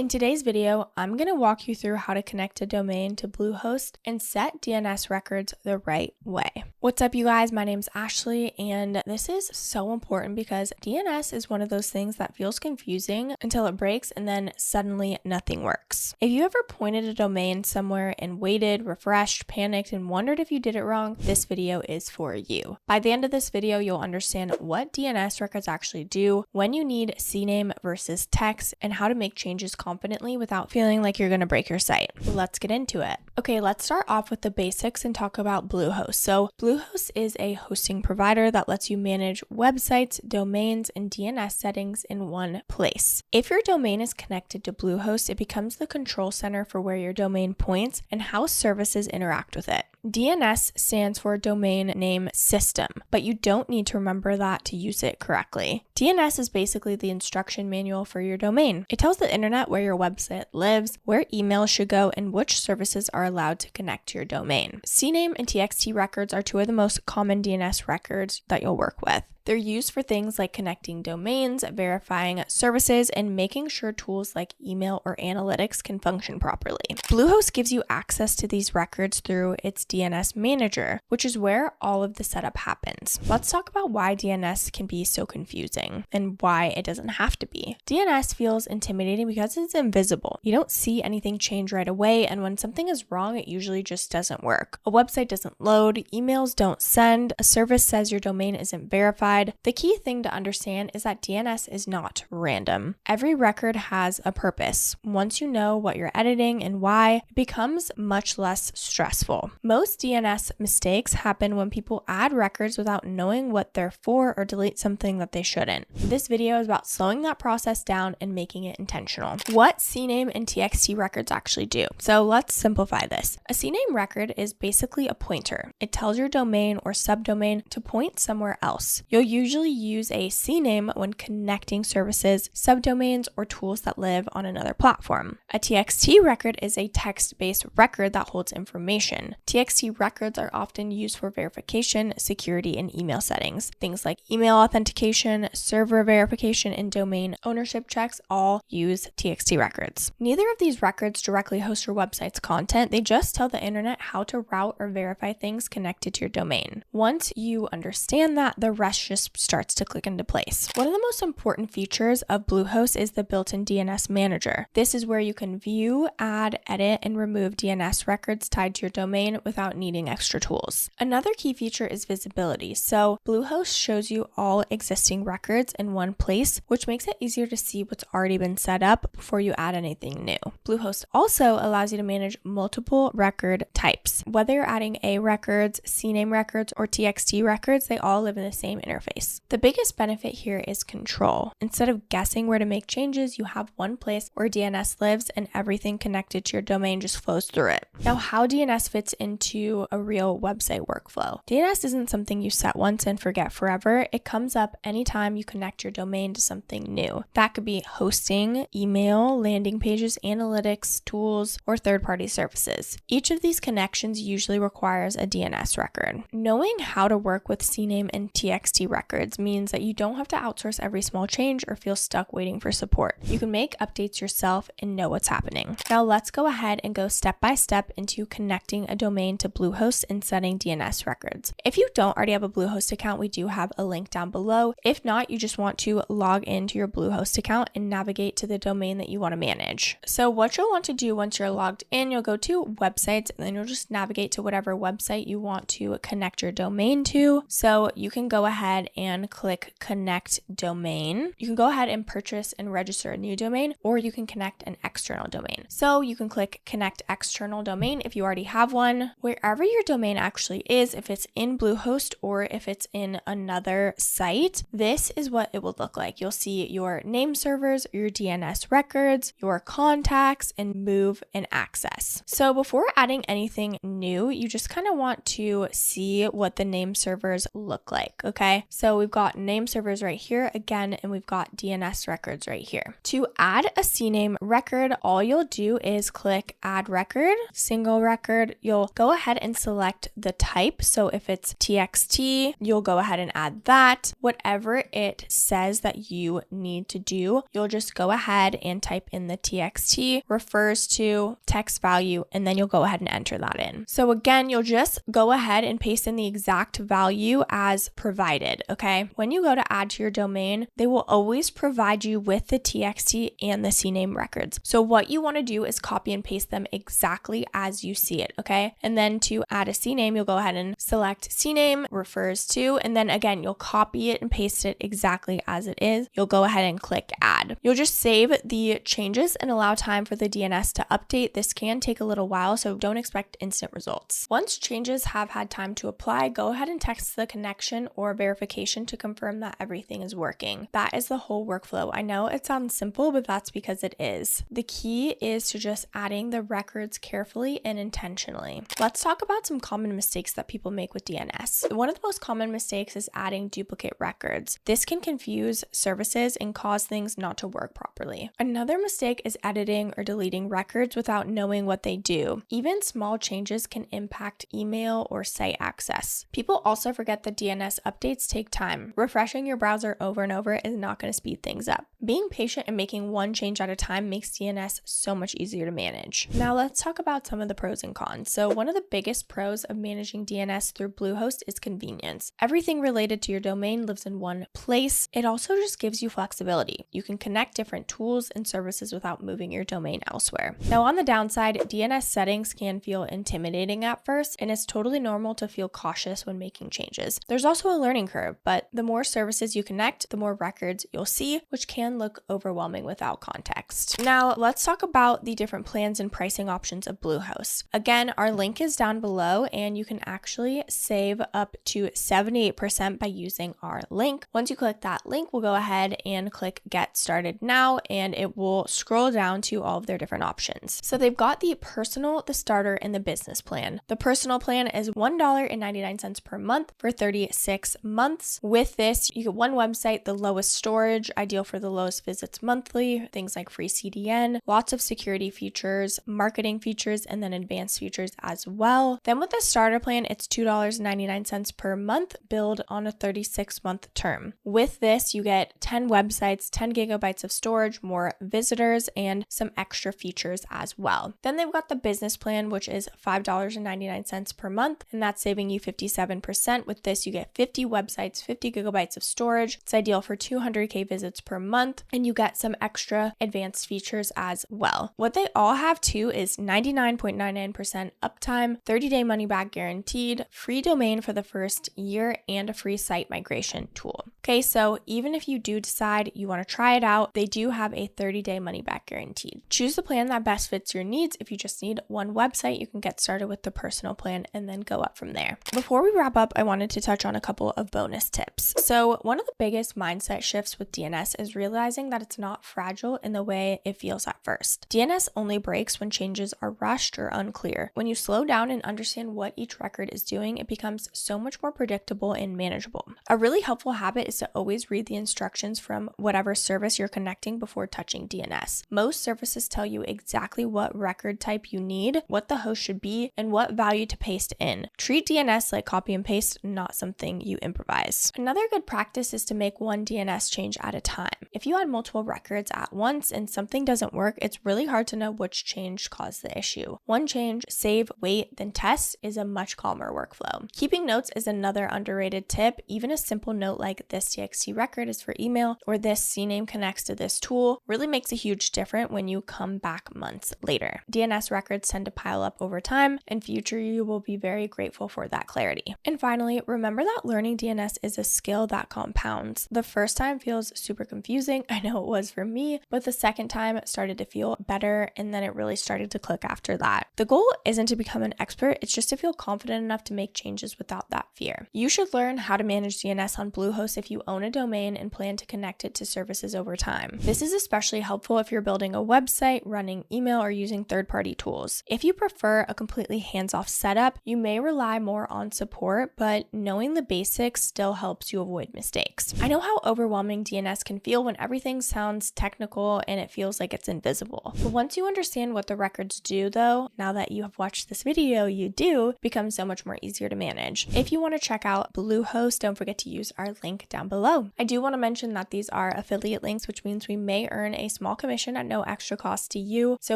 In today's video, I'm going to walk you through how to connect a domain to Bluehost and set DNS records the right way. What's up, you guys? My name's Ashley, and this is so important because DNS is one of those things that feels confusing until it breaks and then suddenly nothing works. If you ever pointed a domain somewhere and waited, refreshed, panicked, and wondered if you did it wrong, this video is for you. By the end of this video, you'll understand what DNS records actually do, when you need CNAME versus TXT, and how to make changes confidently without feeling like you're going to break your site. Let's get into it. Okay, let's start off with the basics and talk about Bluehost. So Bluehost is a hosting provider that lets you manage websites, domains, and DNS settings in one place. If your domain is connected to Bluehost, it becomes the control center for where your domain points and how services interact with it. DNS stands for Domain Name System, but you don't need to remember that to use it correctly. DNS is basically the instruction manual for your domain. It tells the internet where your website lives, where emails should go, and which services are allowed to connect to your domain. CNAME and TXT records are two of the most common DNS records that you'll work with. They're used for things like connecting domains, verifying services, and making sure tools like email or analytics can function properly. Bluehost gives you access to these records through its DNS manager, which is where all of the setup happens. Let's talk about why DNS can be so confusing and why it doesn't have to be. DNS feels intimidating because it's invisible. You don't see anything change right away, and when something is wrong, it usually just doesn't work. A website doesn't load, emails don't send, a service says your domain isn't verified. The key thing to understand is that DNS is not random. Every record has a purpose. Once you know what you're editing and why, it becomes much less stressful. Most DNS mistakes happen when people add records without knowing what they're for or delete something that they shouldn't. This video is about slowing that process down and making it intentional. What CNAME and TXT records actually do. So let's simplify this. A CNAME record is basically a pointer. It tells your domain or subdomain to point somewhere else. You'll usually use a CNAME when connecting services, subdomains, or tools that live on another platform. A TXT record is a text-based record that holds information. TXT records are often used for verification, security, and email settings. Things like email authentication, server verification, and domain ownership checks all use TXT records. Neither of these records directly host your website's content. They just tell the internet how to route or verify things connected to your domain. Once you understand that, the rest just starts to click into place. One of the most important features of Bluehost is the built-in DNS manager. This is where you can view, add, edit, and remove DNS records tied to your domain without needing extra tools. Another key feature is visibility. So Bluehost shows you all existing records in one place, which makes it easier to see what's already been set up before you add anything new. Bluehost also allows you to manage multiple record types. Whether you're adding A records, CNAME records, or TXT records, they all live in the same interface. The biggest benefit here is control. Instead of guessing where to make changes, you have one place where DNS lives and everything connected to your domain just flows through it. Now, how DNS fits into a real website workflow. DNS isn't something you set once and forget forever. It comes up anytime you connect your domain to something new. That could be hosting, email, landing pages, analytics, tools, or third-party services. Each of these connections usually requires a DNS record. Knowing how to work with CNAME and TXT records means that you don't have to outsource every small change or feel stuck waiting for support. You can make updates yourself and know what's happening. Now let's go ahead and go step by step into connecting a domain to Bluehost and setting DNS records. If you don't already have a Bluehost account, we do have a link down below. If not, you just want to log into your Bluehost account and navigate to the domain that you want to manage. So what you'll want to do once you're logged in, you'll go to websites and then you'll just navigate to whatever website you want to connect your domain to. So you can go ahead and click connect domain. You can go ahead and purchase and register a new domain, or you can connect an external domain. So you can click connect external domain if you already have one. Wherever your domain actually is, if it's in Bluehost or if it's in another site, this is what it will look like. You'll see your name servers, your DNS records, your contacts, and move and access. So before adding anything new, you just kind of want to see what the name servers look like, okay? So we've got name servers right here again, and we've got DNS records right here. To add a CNAME record, all you'll do is click add record, single record. You'll go ahead and select the type. So if it's TXT, you'll go ahead and add that. Whatever it says that you need to do, you'll just go ahead and type in the TXT, refers to, text value, and then you'll go ahead and enter that in. So again, you'll just go ahead and paste in the exact value as provided, okay? When you go to add to your domain, they will always provide you with the TXT and the CNAME records. So what you want to do is copy and paste them exactly as you see it, okay? And then to add a CNAME, you'll go ahead and select CNAME, refers to, and then again, you'll copy it and paste it exactly as it is. You'll go ahead and click add. You'll just save the changes and allow time for the DNS to update. This can take a little while, so don't expect instant results. Once changes have had time to apply, go ahead and text the connection or verification to confirm that everything is working. That is the whole workflow. I know it sounds simple, but that's because it is. The key is to just adding the records carefully and intentionally. Let's talk about some common mistakes that people make with DNS. One of the most common mistakes is adding duplicate records. This can confuse services and cause things not to work properly. Another mistake is editing or deleting records without knowing what they do. Even small changes can impact email or site access. People also forget that DNS updates take time. Refreshing your browser over and over is not going to speed things up. Being patient and making one change at a time makes DNS so much easier to manage. Now let's talk about some of the pros and cons. So one of the biggest pros of managing DNS through Bluehost is convenience. Everything related to your domain lives in one place. It also just gives you flexibility. You can connect different tools and services without moving your domain elsewhere. Now on the downside, DNS settings can feel intimidating at first, and it's totally normal to feel cautious when making changes. There's also a learning curve, but the more services you connect, the more records you'll see, which can look overwhelming without context. Now let's talk about the different plans and pricing options of Bluehost. Again, our link is down below, and you can actually save up to 78% by using our link. Once you click that link, we'll go ahead and click get started now, and it will scroll down to all of their different options. So they've got the personal, the starter, and the business plan. The personal plan is $1.99 per month for 36 months. With this, you get one website, the lowest storage, ideal for the lowest visits monthly, things like free CDN, lots of security features, marketing features, and then advanced features as well. Then with the starter plan, it's $2.99 per month, billed on a 36-month term. With this, you get 10 websites, 10 gigabytes of storage, more visitors, and some extra features as well. Then they've got the business plan, which is $5.99 per month, and that's saving you 57%. With this, you get 50 websites, 50 gigabytes of storage. It's ideal for 200K visits per month, and you get some extra advanced features as well. What they all have too is 99.99% uptime, 30-day money-back guaranteed, free domain for the first year, and a free site migration tool. Okay, so even if you do decide you want to try it out, they do have a 30-day money-back guaranteed. Choose the plan that best fits your needs. If you just need one website, you can get started with the personal plan and then go up from there. Before we wrap up, I wanted to touch on a couple of bonus tips. So one of the biggest mindset shifts with DNS is realizing that it's not fragile in the way it feels at first. DNS only breaks when changes are rushed or unclear. When you slow down and understand what each record is doing, it becomes so much more predictable and manageable. A really helpful habit is to always read the instructions from whatever service you're connecting before touching DNS. Most services tell you exactly what record type you need, what the host should be, and what value to paste in. Treat DNS like copy and paste, not something you improvise. Another good practice is to make one DNS change at a time. If you add multiple records at once and something doesn't work, it's really hard to know which change caused the issue. One change, save, wait, then test is a much calmer workflow. Keeping notes is another underrated tip. Even a simple note like this TXT record is for email or this CNAME connects to this tool really makes a huge difference when you come back months later. DNS records tend to pile up over time, and future you will be very grateful for that clarity. And finally, remember that learning DNS is a skill that compounds. The first time feels super confusing confusing. I know it was for me, but the second time it started to feel better, and then it really started to click after that. The goal isn't to become an expert, it's just to feel confident enough to make changes without that fear. You should learn how to manage DNS on Bluehost if you own a domain and plan to connect it to services over time. This is especially helpful if you're building a website, running email, or using third-party tools. If you prefer a completely hands-off setup, you may rely more on support, but knowing the basics still helps you avoid mistakes. I know how overwhelming DNS can feel when everything sounds technical and it feels like it's invisible. But once you understand what the records do, though, now that you have watched this video, you do, becomes so much more easier to manage. If you want to check out Bluehost, don't forget to use our link down below. I do want to mention that these are affiliate links, which means we may earn a small commission at no extra cost to you. So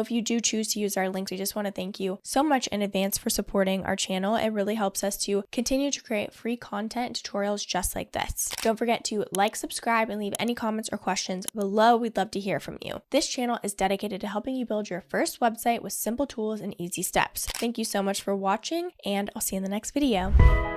if you do choose to use our links, we just want to thank you so much in advance for supporting our channel. It really helps us to continue to create free content and tutorials just like this. Don't forget to like, subscribe, and leave any comments or questions below. We'd love to hear from you. This channel is dedicated to helping you build your first website with simple tools and easy steps. Thank you so much for watching, and I'll see you in the next video.